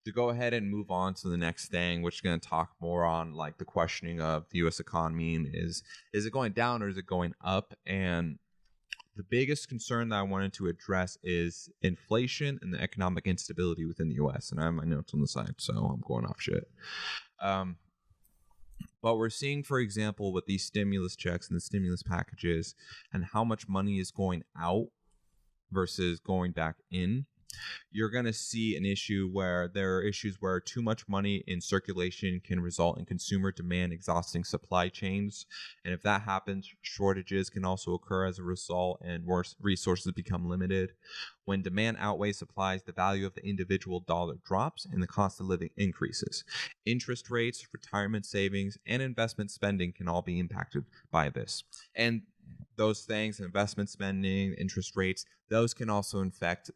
to go ahead and move on to the next thing, which is going to talk more on like the questioning of the U.S. economy and is it going down or is it going up? And the biggest concern that I wanted to address is inflation and the economic instability within the U.S. And I have my notes on the side, so I'm going off shit. But we're seeing, for example, with these stimulus checks and the stimulus packages and how much money is going out versus going back in, you're going to see an issue where there are issues where too much money in circulation can result in consumer demand exhausting supply chains. And if that happens, shortages can also occur as a result and worse resources become limited. When demand outweighs supplies, the value of the individual dollar drops and the cost of living increases. Interest rates, retirement savings, and investment spending can all be impacted by this. And those things, investment spending, interest rates, those can also affect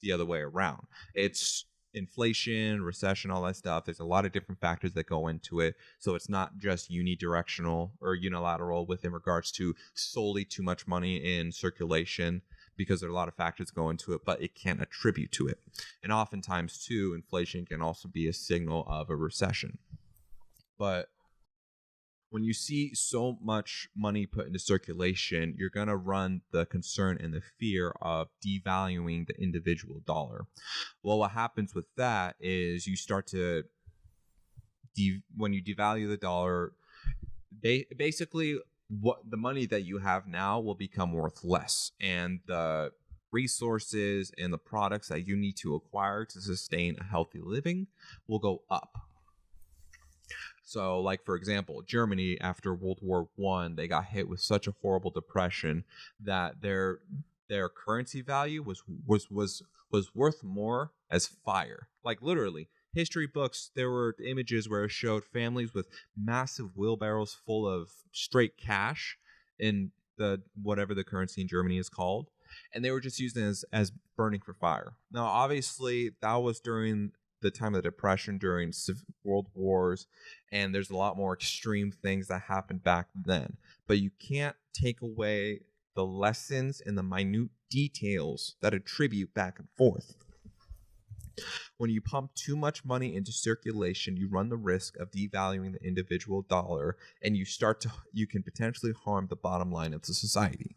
the other way around. It's inflation, recession, all that stuff. There's a lot of different factors that go into it. So it's not just unidirectional or unilateral within regards to solely too much money in circulation, because there are a lot of factors go into it, but it can't attribute to it. And oftentimes, too, inflation can also be a signal of a recession. But when you see so much money put into circulation, you're going to run the concern and the fear of devaluing the individual dollar. Well, what happens with that is you start to, when you devalue the dollar, basically what the money that you have now will become worth less, and the resources and the products that you need to acquire to sustain a healthy living will go up. So, like, for example, Germany after World War I, they got hit with such a horrible depression that their currency value was worth more as fire. Like, literally, history books, there were images where it showed families with massive wheelbarrows full of straight cash in the whatever the currency in Germany is called, and they were just using it as burning for fire. Now, obviously, that was during the time of the Depression, during world wars, and there's a lot more extreme things that happened back then. But you can't take away the lessons and the minute details that attribute back and forth. When you pump too much money into circulation, you run the risk of devaluing the individual dollar, and you can potentially harm the bottom line of the society.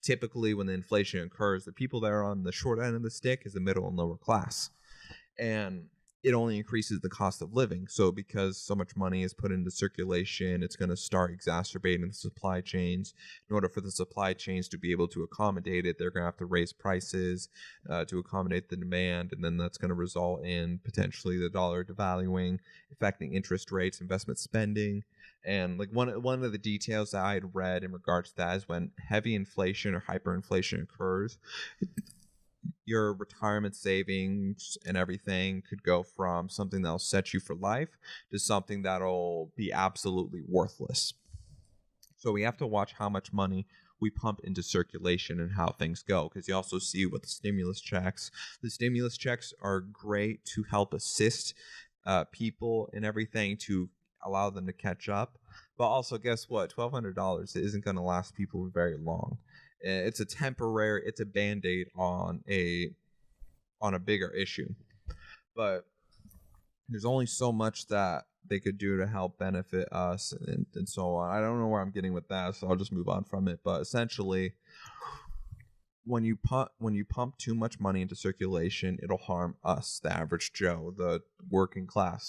Typically, when the inflation occurs, the people that are on the short end of the stick is the middle and lower class. And it only increases the cost of living. So because so much money is put into circulation, it's going to start exacerbating the supply chains. In order for the supply chains to be able to accommodate it, they're going to have to raise prices to accommodate the demand. And then that's going to result in potentially the dollar devaluing, affecting interest rates, investment spending. And like one of the details that I had read in regards to that is when heavy inflation or hyperinflation occurs, your retirement savings and everything could go from something that'll set you for life to something that'll be absolutely worthless. So we have to watch how much money we pump into circulation and how things go, because you also see with the stimulus checks are great to help assist people and everything, to allow them to catch up. But also, guess what? $1,200 isn't going to last people very long. It's a band-aid on a bigger issue. But there's only so much that they could do to help benefit us and so on. I don't know where I'm getting with that, so I'll just move on from it. But essentially, when you pump too much money into circulation, it'll harm us, the average Joe, the working class.